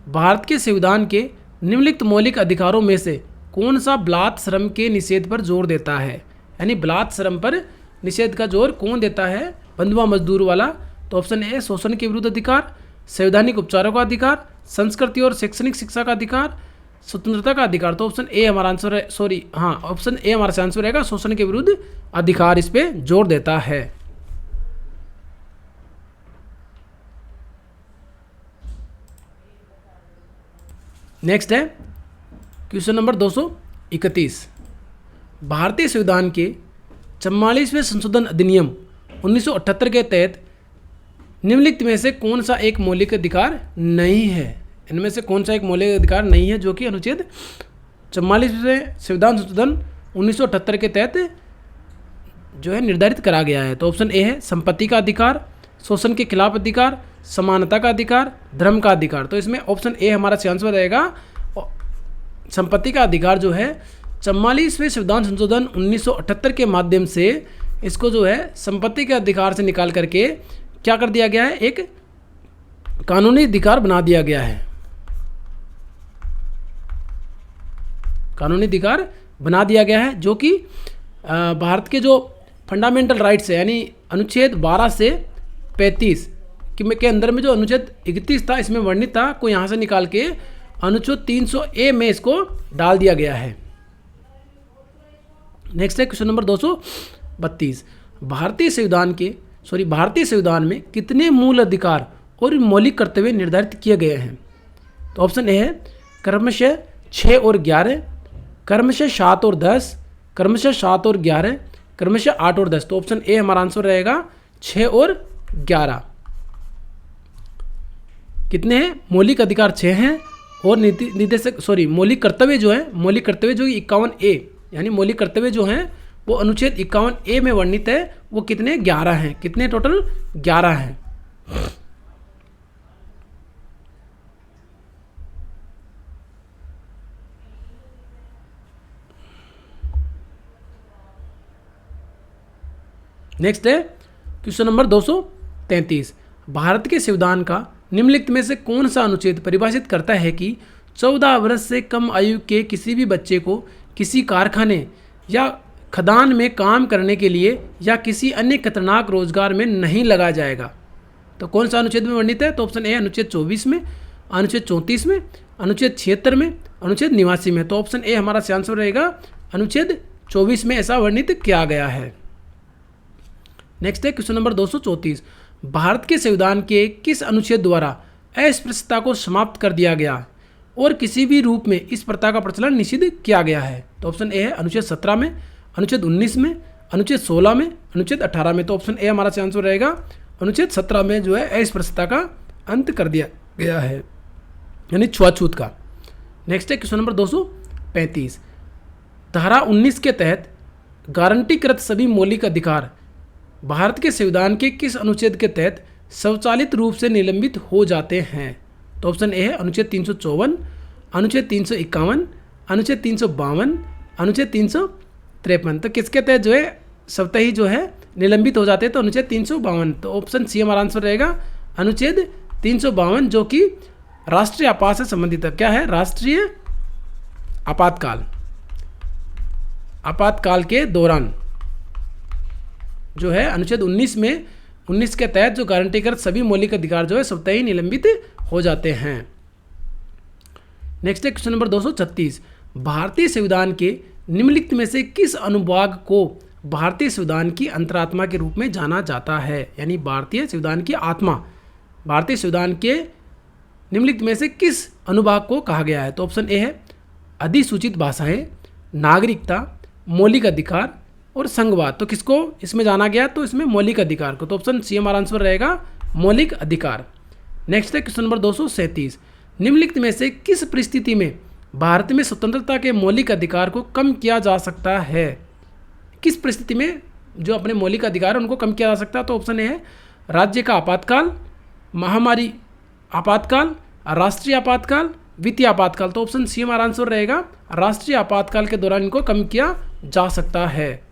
Speaker 1: भारत के संविधान के निम्नलिखित मौलिक अधिकारों में से कौन सा बलात् श्रम के निषेध पर जोर देता है? यानी बलात् श्रम पर निषेध का जोर कौन देता है? बंधुआ मजदूर वाला। तो ऑप्शन ए शोषण के विरुद्ध अधिकार, संवैधानिक उपचारों का अधिकार, संस्कृति और शैक्षणिक शिक्षा का अधिकार, स्वतंत्रता का अधिकार। तो ऑप्शन ए हमारा आंसर है, ऑप्शन ए हमारा आंसर रहेगा, शोषण के विरुद्ध अधिकार इस पे जोर देता है। नेक्स्ट है क्वेश्चन नंबर 231, भारतीय संविधान के 44वें संशोधन अधिनियम 1978 के तहत निम्नलिखित में से कौन सा एक मौलिक अधिकार नहीं है? इनमें से कौन सा एक मौलिक अधिकार नहीं है जो कि अनुच्छेद 44वें संविधान संशोधन 1978 के तहत जो है निर्धारित करा गया है? तो ऑप्शन ए है संपत्ति का अधिकार, शोषण के खिलाफ अधिकार, समानता का अधिकार, धर्म का अधिकार। तो इसमें ऑप्शन ए हमारा सही आंसर रहेगा, संपत्ति का अधिकार जो है 44वें संविधान संशोधन 1978 के माध्यम से इसको जो है संपत्ति के अधिकार से निकाल करके क्या कर दिया गया है, एक कानूनी अधिकार बना दिया गया है। कानूनी अधिकार बना दिया गया है जो कि भारत के जो फंडामेंटल राइट्स है यानी अनुच्छेद 12 से 35 के अंदर में जो अनुच्छेद 31 था इसमें वर्णित था को यहाँ से निकाल के अनुच्छेद 300A में इसको डाल दिया गया है। नेक्स्ट है क्वेश्चन नंबर 232, भारतीय संविधान में कितने मूल अधिकार और मौलिक कर्तव्य निर्धारित किए गए हैं? तो ऑप्शन ए है क्रमशः 6 और 11, क्रमशः 7 और 10, क्रमशः 7 और 11, क्रमशः 8 और 10। तो ऑप्शन ए हमारा आंसर रहेगा 6 और 11। कितने हैं? मौलिक अधिकार 6 हैं और मौलिक कर्तव्य जो 51A यानी मौलिक कर्तव्य जो हैं वो अनुच्छेद 51A में वर्णित है वो कितने? 11 हैं। कितने टोटल? 11 हैं। नेक्स्ट है क्वेश्चन नंबर 233, भारत के संविधान का निम्नलिखित में से कौन सा अनुच्छेद परिभाषित करता है कि 14 वर्ष से कम आयु के किसी भी बच्चे को किसी कारखाने या खदान में काम करने के लिए या किसी अन्य खतरनाक रोजगार में नहीं लगा जाएगा। तो कौन सा अनुच्छेद में वर्णित है? तो ऑप्शन ए अनुच्छेद 24 में, अनुच्छेद 34 में, अनुच्छेद 76 में, अनुच्छेद 89 में। तो ऑप्शन ए हमारा सही आंसर रहेगा अनुच्छेद 24 में ऐसा वर्णित किया गया है। नेक्स्ट है क्वेश्चन नंबर 234। भारत के संविधान के किस अनुच्छेद द्वारा अस्पृश्यता को समाप्त कर दिया गया और किसी भी रूप में इस प्रथा का प्रचलन निषिद्ध किया गया है? तो ऑप्शन ए है अनुच्छेद 17 में, अनुच्छेद 19 में, अनुच्छेद 16 में, अनुच्छेद 18 में। तो ऑप्शन ए हमारा सही आंसर रहेगा अनुच्छेद 17 में जो है अस्पृश्यता का अंत कर दिया गया है, यानी छुआछूत का। नेक्स्ट है क्वेश्चन नंबर 235। धारा 19 के तहत गारंटीकृत सभी मौलिक अधिकार भारत के संविधान के किस अनुच्छेद के तहत स्वचालित रूप से निलंबित हो जाते हैं? तो ऑप्शन ए है अनुच्छेद 354, अनुच्छेद 351, अनुच्छेद 352, अनुच्छेद 353। तो किसके तहत जो है स्वतः ही जो है निलंबित हो जाते हैं? तो अनुच्छेद 352। तो ऑप्शन सी हमारा आंसर रहेगा अनुच्छेद 352, जो कि राष्ट्रीय आपात से संबंधित है। क्या है? राष्ट्रीय आपातकाल। आपातकाल के दौरान जो है अनुच्छेद 19 में 19 के तहत जो गारंटीकृत सभी मौलिक अधिकार जो है स्वतः ही निलंबित हो जाते हैं। नेक्स्ट है क्वेश्चन नंबर 236। भारतीय संविधान के निम्नलिखित में से किस अनुभाग को भारतीय संविधान की अंतरात्मा के रूप में जाना जाता है? यानी भारतीय संविधान की आत्मा, भारतीय संविधान के निम्नलिखित में से किस अनुभाग को कहा गया है? तो ऑप्शन ए है अधिसूचित भाषाएं, नागरिकता, मौलिक अधिकार और संघवाद। तो किसको इसमें जाना गया? तो इसमें मौलिक अधिकार को। तो ऑप्शन सी हमारा आंसर रहेगा मौलिक अधिकार। नेक्स्ट है क्वेश्चन नंबर 237। निम्नलिखित में से किस परिस्थिति में भारत में स्वतंत्रता के मौलिक अधिकार को कम किया जा सकता है? किस परिस्थिति में जो अपने मौलिक अधिकार है उनको कम किया जा सकता है? तो ऑप्शन ए है राज्य का आपातकाल, महामारी आपातकाल, राष्ट्रीय आपातकाल, वित्तीय आपातकाल। तो ऑप्शन सी हमारा आंसर रहेगा राष्ट्रीय आपातकाल के दौरान इनको कम किया जा सकता है।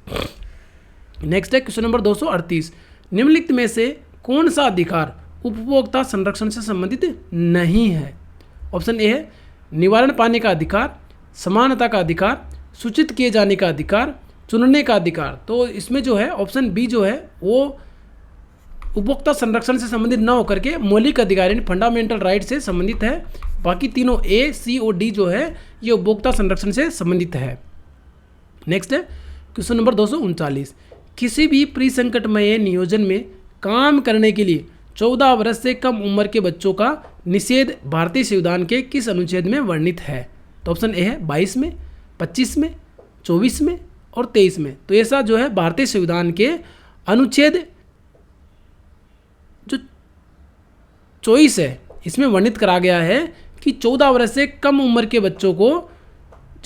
Speaker 1: नेक्स्ट है क्वेश्चन नंबर 238। निम्नलिखित में से कौन सा अधिकार उपभोक्ता संरक्षण से संबंधित नहीं है? ऑप्शन ए है निवारण पाने का अधिकार, समानता का अधिकार, सूचित किए जाने का अधिकार, चुनने का अधिकार। तो इसमें जो है ऑप्शन बी जो है वो उपभोक्ता संरक्षण से संबंधित न होकर के मौलिक अधिकार यानी फंडामेंटल राइट से संबंधित है। बाकी तीनों ए, सी और डी जो है ये उपभोक्ता संरक्षण से संबंधित है। नेक्स्ट है क्वेश्चन नंबर 239। किसी भी परिसंकटमय नियोजन में काम करने के लिए 14 वर्ष से कम उम्र के बच्चों का निषेध भारतीय संविधान के किस अनुच्छेद में वर्णित है? तो ऑप्शन ए है 22 में, 25 में, 24 में और 23 में। तो ऐसा जो है भारतीय संविधान के अनुच्छेद जो 24 है इसमें वर्णित करा गया है कि 14 वर्ष से कम उम्र के बच्चों को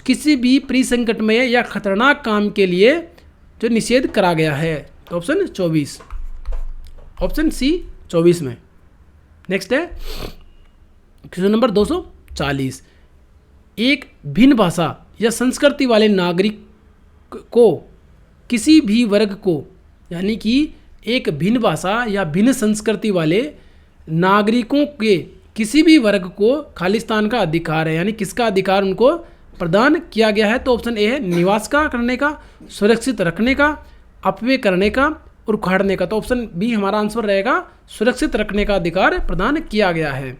Speaker 1: किसी भी परिसंकटमय या खतरनाक काम के लिए जो निषेध करा गया है। तो ऑप्शन 24, ऑप्शन सी 24 में। नेक्स्ट है क्वेश्चन नंबर 240। एक भिन्न भाषा या संस्कृति वाले नागरिक को किसी भी वर्ग को, यानी कि एक भिन्न भाषा या भिन्न संस्कृति वाले नागरिकों के किसी भी वर्ग को खालिस्तान का अधिकार है, यानी किसका अधिकार उनको प्रदान किया गया है? तो ऑप्शन ए है निवास का करने का, सुरक्षित रखने का, अपव्यय करने का और उखाड़ने का। तो ऑप्शन बी हमारा आंसर रहेगा सुरक्षित रखने का अधिकार प्रदान किया गया है।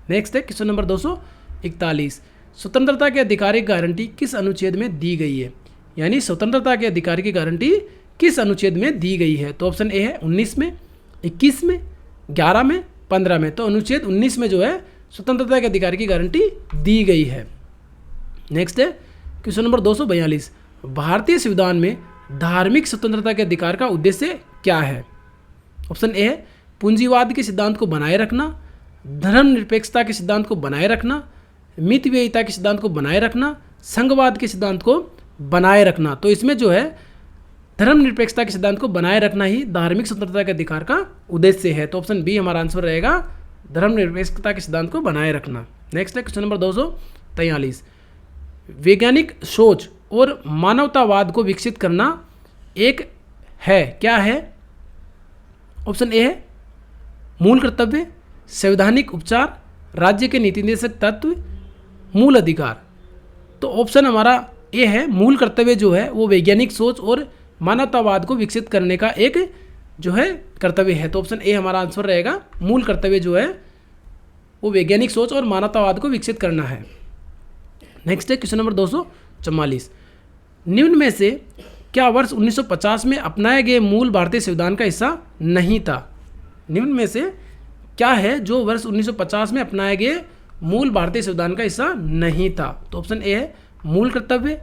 Speaker 1: नेक्स्ट है क्वेश्चन नंबर 241। स्वतंत्रता के अधिकार की गारंटी किस अनुच्छेद में दी गई है? यानी स्वतंत्रता के अधिकार की गारंटी किस अनुच्छेद में दी गई है? तो ऑप्शन ए है 19 में, 21 में, 11 में, 15 में। तो अनुच्छेद 19 में जो है स्वतंत्रता के अधिकार की गारंटी दी गई है। नेक्स्ट है क्वेश्चन नंबर 242। भारतीय संविधान में धार्मिक स्वतंत्रता के अधिकार का उद्देश्य क्या है? ऑप्शन ए है पूंजीवाद के सिद्धांत को बनाए रखना, धर्मनिरपेक्षता के सिद्धांत को बनाए रखना, मितव्ययिता के सिद्धांत को बनाए रखना, संघवाद के सिद्धांत को बनाए रखना। तो इसमें जो है धर्मनिरपेक्षता के सिद्धांत को बनाए रखना ही धार्मिक स्वतंत्रता के अधिकार का उद्देश्य है। तो ऑप्शन बी हमारा आंसर रहेगा धर्मनिरपेक्षता के सिद्धांत को बनाए रखना। नेक्स्ट है क्वेश्चन नंबर 243। वैज्ञानिक सोच और मानवतावाद को विकसित करना एक है, क्या है? ऑप्शन ए है मूल कर्तव्य, संवैधानिक उपचार, राज्य के नीति निर्देशक तत्व, मूल अधिकार। तो ऑप्शन हमारा ए है मूल कर्तव्य जो है वो वैज्ञानिक सोच और मानवतावाद को विकसित करने का एक जो है कर्तव्य है। तो ऑप्शन ए हमारा आंसर रहेगा, मूल कर्तव्य जो है वो वैज्ञानिक सोच और मानवतावाद को विकसित करना है। नेक्स्ट है क्वेश्चन नंबर 244, निम्न में से क्या वर्ष 1950 में अपनाए गए मूल भारतीय संविधान का हिस्सा नहीं था? निम्न में से क्या है जो वर्ष 1950 में अपनाए गए मूल भारतीय संविधान का हिस्सा नहीं था? तो ऑप्शन ए है मूल कर्तव्य,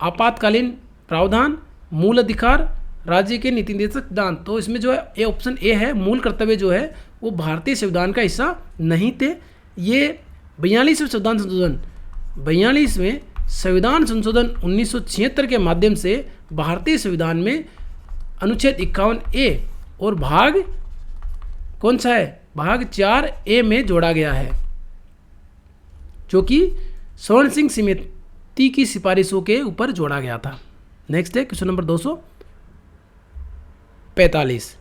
Speaker 1: आपातकालीन प्रावधान, मूल अधिकार, राज्य के नीति निर्देशक सिद्धांत। तो इसमें जो है ए ऑप्शन ए है, मूल कर्तव्य जो है वो भारतीय संविधान का हिस्सा नहीं थे। ये 42वें संविधान संशोधन 1976 के माध्यम से भारतीय संविधान में अनुच्छेद 51A और भाग कौन सा है, भाग 4A में जोड़ा गया है, जो कि स्वर्ण सिंह समिति की सिफारिशों के ऊपर जोड़ा गया था। नेक्स्ट है क्वेश्चन नंबर 245,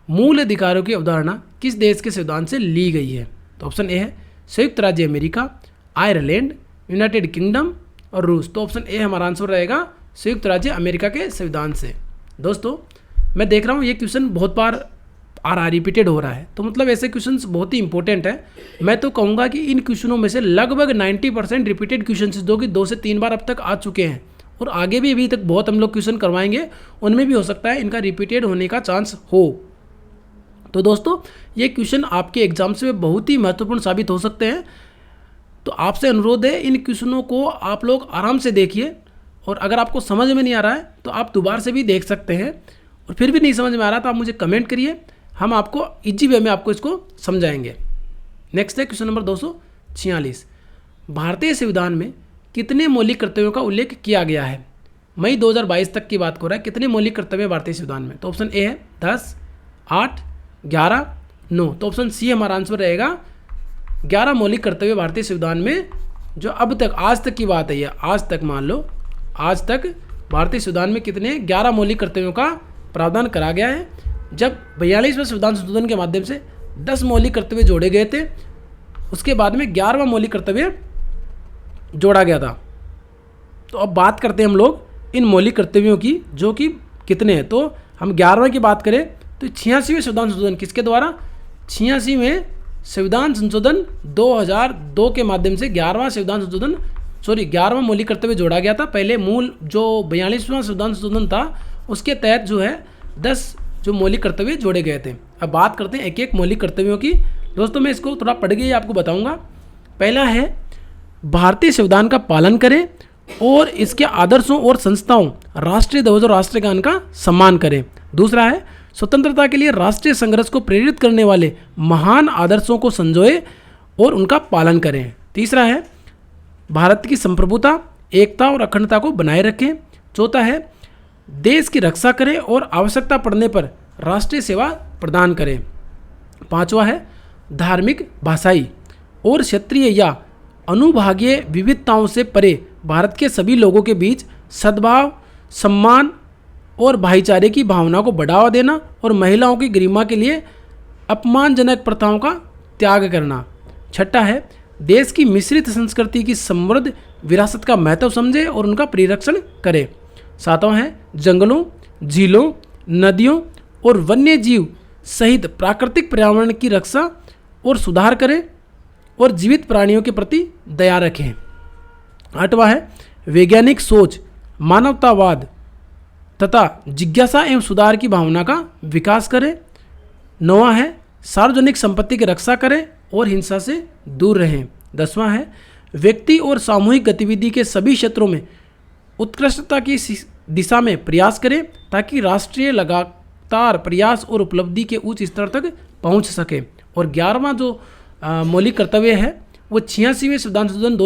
Speaker 1: मूल अधिकारों की अवधारणा किस देश के संविधान से ली गई है? तो ऑप्शन ए है संयुक्त राज्य अमेरिका, आयरलैंड, यूनाइटेड किंगडम और रूस। तो ऑप्शन ए हमारा आंसर रहेगा संयुक्त राज्य अमेरिका के संविधान से। दोस्तों मैं देख रहा हूँ ये क्वेश्चन बहुत बार आ रहा है, रिपीटेड हो रहा है, तो मतलब ऐसे क्वेश्चंस बहुत ही इंपॉर्टेंट है। मैं तो कहूँगा कि इन क्वेश्चनों में से लगभग 90% रिपीटेड क्वेश्चन जो कि 2 से 3 बार अब तक आ चुके हैं और आगे भी अभी तक बहुत हम लोग क्वेश्चन करवाएंगे, उनमें भी हो सकता है इनका रिपीटेड होने का चांस हो। तो दोस्तों ये क्वेश्चन आपके एग्जाम्स में बहुत ही महत्वपूर्ण साबित हो सकते हैं। तो आपसे अनुरोध है इन क्वेश्चनों को आप लोग आराम से देखिए, और अगर आपको समझ में नहीं आ रहा है तो आप दोबारा से भी देख सकते हैं, और फिर भी नहीं समझ में आ रहा तो आप मुझे कमेंट करिए, हम आपको इजी वे में आपको इसको समझाएंगे। नेक्स्ट है क्वेश्चन नंबर 246, भारतीय संविधान में कितने मौलिक कर्तव्यों का उल्लेख किया गया है? मई 2022 तक की बात हो रहा है, कितने मौलिक कर्तव्य भारतीय संविधान में? तो ऑप्शन ए है 10, 8, 11, 9। तो ऑप्शन सी हमारा आंसर रहेगा 11 मौलिक कर्तव्य भारतीय संविधान में, जो अब तक आज तक की बात है, ये आज तक मान लो, आज तक भारतीय संविधान में कितने 11 मौलिक कर्तव्यों का प्रावधान करा गया है। जब 42वें संविधान संशोधन के माध्यम से 10 मौलिक कर्तव्य जोड़े गए थे, उसके बाद में 11वां मौलिक कर्तव्य जोड़ा गया था। तो अब बात करते हैं हम लोग इन मौलिक कर्तव्यों की, जो कि कितने हैं। तो हम 11वें की बात करें तो 86वें संविधान संशोधन किसके द्वारा? 86वें संविधान संशोधन 2002 के माध्यम से 11वां मौलिक कर्तव्य जोड़ा गया था। पहले मूल जो 42वां संविधान संशोधन था उसके तहत जो है 10 जो मौलिक कर्तव्य जोड़े गए थे। अब बात करते हैं एक एक मौलिक कर्तव्यों की। दोस्तों मैं इसको थोड़ा पढ़ के आपको बताऊंगा। पहला है भारतीय संविधान का पालन करें और इसके आदर्शों और संस्थाओं, राष्ट्रीय ध्वज और राष्ट्रगान का सम्मान करें। दूसरा है स्वतंत्रता के लिए राष्ट्रीय संघर्ष को प्रेरित करने वाले महान आदर्शों को संजोए और उनका पालन करें। तीसरा है भारत की संप्रभुता, एकता और अखंडता को बनाए रखें। चौथा है देश की रक्षा करें और आवश्यकता पड़ने पर राष्ट्रीय सेवा प्रदान करें। पांचवा है धार्मिक, भाषाई और क्षेत्रीय या अनुभागीय विविधताओं से परे भारत के सभी लोगों के बीच सद्भाव, सम्मान और भाईचारे की भावना को बढ़ावा देना और महिलाओं की गरिमा के लिए अपमानजनक प्रथाओं का त्याग करना। छठा है देश की मिश्रित संस्कृति की समृद्ध विरासत का महत्व समझे और उनका परिरक्षण करे। सातवां है जंगलों, झीलों, नदियों और वन्य जीव सहित प्राकृतिक पर्यावरण की रक्षा और सुधार करें और जीवित प्राणियों के प्रति दया रखें। आठवां है वैज्ञानिक सोच, मानवतावाद तथा जिज्ञासा एवं सुधार की भावना का विकास करें। नौवां है सार्वजनिक संपत्ति की रक्षा करें और हिंसा से दूर रहें। 10वां है व्यक्ति और सामूहिक गतिविधि के सभी क्षेत्रों में उत्कृष्टता की दिशा में प्रयास करें ताकि राष्ट्रीय लगातार प्रयास और उपलब्धि के उच्च स्तर तक पहुंच सके। और 11वां जो मौलिक कर्तव्य है वो 86वें संविधान संशोधन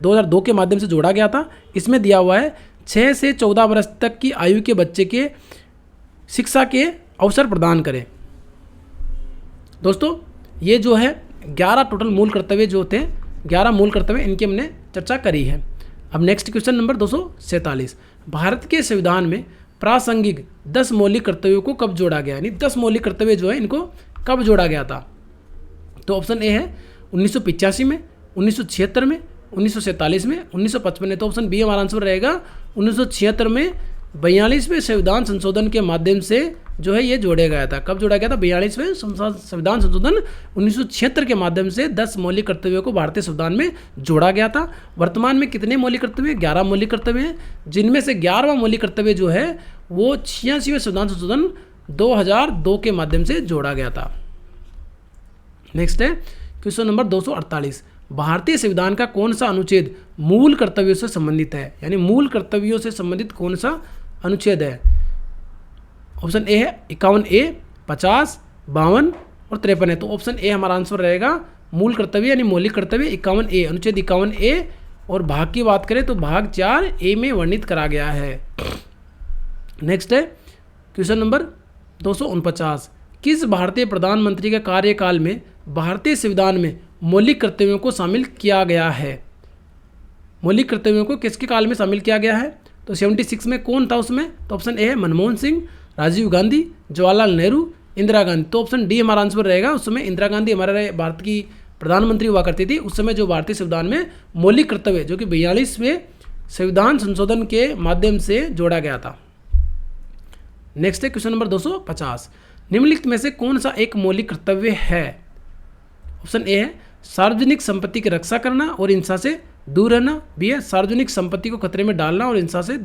Speaker 1: 2002 के माध्यम से जोड़ा गया था। इसमें दिया हुआ है 6 से 14 वर्ष तक की आयु के बच्चे के शिक्षा के अवसर प्रदान करें। दोस्तों ये जो है 11 टोटल मूल कर्तव्य जो थे, 11 मूल कर्तव्य, इनकी हमने चर्चा करी है। अब नेक्स्ट क्वेश्चन नंबर 247, भारत के संविधान में प्रासंगिक 10 मौलिक कर्तव्यों को कब जोड़ा गया, यानी 10 मौलिक कर्तव्य जो है इनको कब जोड़ा गया था? तो ऑप्शन ए है 1985 में, 1976 में, 1947 में, 1955 में, तो ऑप्शन बी हमारा आंसर रहेगा 1976 में 42वें संविधान संशोधन के माध्यम से जो है ये जोड़ा गया था। कब जोड़ा गया था? 42वें संविधान संशोधन 1976 के माध्यम से 10 मौलिक कर्तव्यों को भारतीय संविधान में जोड़ा गया था। वर्तमान में कितने मौलिक कर्तव्य? 11 मौलिक कर्तव्य हैं, जिनमें से 11वां मौलिक कर्तव्य जो है वो 86वें संविधान संशोधन 2002 के माध्यम से जोड़ा गया था। नेक्स्ट है क्वेश्चन नंबर 248, भारतीय संविधान का कौन सा अनुच्छेद मूल कर्तव्यों से संबंधित है? यानी मूल कर्तव्यों से संबंधित कौन सा अनुच्छेद है? ऑप्शन ए है 51A, 50, 52 और 53 है। तो ऑप्शन ए हमारा आंसर रहेगा मूल कर्तव्य यानी मौलिक कर्तव्य 51A, अनुच्छेद 51A। और भाग की बात करें तो भाग 4A में वर्णित करा गया है। नेक्स्ट है क्वेश्चन नंबर 249, किस भारतीय प्रधानमंत्री के कार्यकाल में भारतीय संविधान में मौलिक कर्तव्यों को शामिल किया गया है? मौलिक कर्तव्यों को किसके काल में शामिल किया गया है? तो 76 में कौन था उसमें? तो ऑप्शन ए है मनमोहन सिंह, राजीव गांधी, जवाहरलाल नेहरू, इंदिरा गांधी। तो ऑप्शन डी हमारा आंसर रहेगा। उस समय इंदिरा गांधी हमारे भारत की प्रधानमंत्री हुआ करती थी। उस समय जो भारतीय संविधान में मौलिक कर्तव्य जो कि 42वें संविधान संशोधन के माध्यम से जोड़ा गया था। नेक्स्ट है क्वेश्चन नंबर 250, निम्नलिखित में से कौन सा एक मौलिक कर्तव्य है? ऑप्शन ए है सार्वजनिक संपत्ति की रक्षा करना और हिंसा से दूर रहना। बी है सार्वजनिक संपत्ति को खतरे में डालना और हिंसा से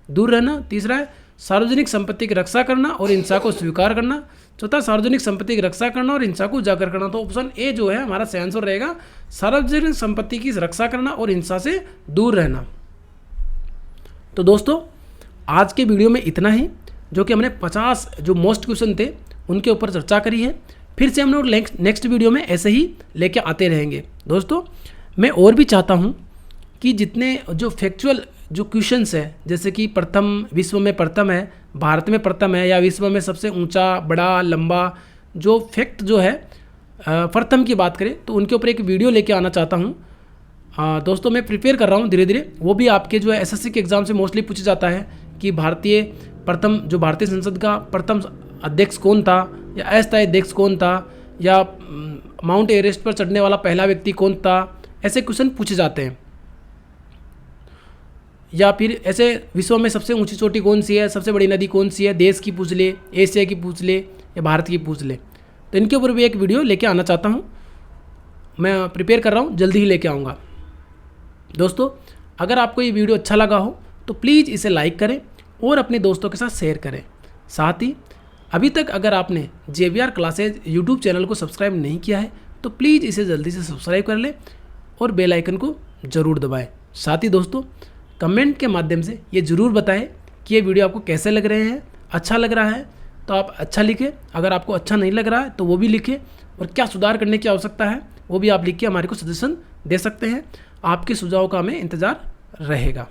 Speaker 1: दूर रहना। तीसरा है सार्वजनिक संपत्ति की रक्षा करना और हिंसा को स्वीकार करना। चौथा सार्वजनिक संपत्ति की रक्षा करना और हिंसा को उजागर करना। तो ऑप्शन ए जो है हमारा सही आंसर रहेगा, सार्वजनिक संपत्ति की रक्षा करना और हिंसा से दूर रहना। तो दोस्तों आज के वीडियो में इतना ही, जो कि हमने 50 जो मोस्ट क्वेश्चन थे उनके ऊपर चर्चा करी है। फिर से हम लोग नेक्स्ट वीडियो में ऐसे ही लेके आते रहेंगे। दोस्तों मैं और भी चाहता हूँ कि जितने जो फैक्चुअल जो क्वेश्चंस है, जैसे कि प्रथम विश्व में प्रथम है, भारत में प्रथम है, या विश्व में सबसे ऊंचा बड़ा लंबा जो फैक्ट जो है प्रथम की बात करें तो उनके ऊपर एक वीडियो लेके आना चाहता हूँ। दोस्तों मैं प्रिपेयर कर रहा हूँ धीरे धीरे। वो भी आपके जो है SSC के एग्ज़ाम से मोस्टली पूछा जाता है कि भारतीय संसद का प्रथम अध्यक्ष कौन था, या अस्थायी अध्यक्ष कौन था, या माउंट एवरेस्ट पर चढ़ने वाला पहला व्यक्ति कौन था। ऐसे क्वेश्चन पूछे जाते हैं। या फिर ऐसे विश्व में सबसे ऊंची चोटी कौन सी है, सबसे बड़ी नदी कौन सी है, देश की पूछ ले, एशिया की पूछ ले, या भारत की पूछ ले। तो इनके ऊपर भी एक वीडियो लेके आना चाहता हूँ। मैं प्रिपेयर कर रहा हूँ, जल्दी ही लेके आऊँगा। दोस्तों अगर आपको ये वीडियो अच्छा लगा हो तो प्लीज़ इसे लाइक करें और अपने दोस्तों के साथ शेयर करें। साथ ही अभी तक अगर आपने JVR क्लासेज यूट्यूब चैनल को सब्सक्राइब नहीं किया है तो प्लीज़ इसे जल्दी से सब्सक्राइब कर लें और बेल आइकन को ज़रूर दबाएं। साथ ही दोस्तों कमेंट के माध्यम से ये ज़रूर बताएं कि ये वीडियो आपको कैसे लग रहे हैं। अच्छा लग रहा है तो आप अच्छा लिखें, अगर आपको अच्छा नहीं लग रहा है तो वो भी लिखें, और क्या सुधार करने की आवश्यकता है वो भी आप लिख के हमारे को सजेशन दे सकते हैं। आपके सुझाव का हमें इंतज़ार रहेगा।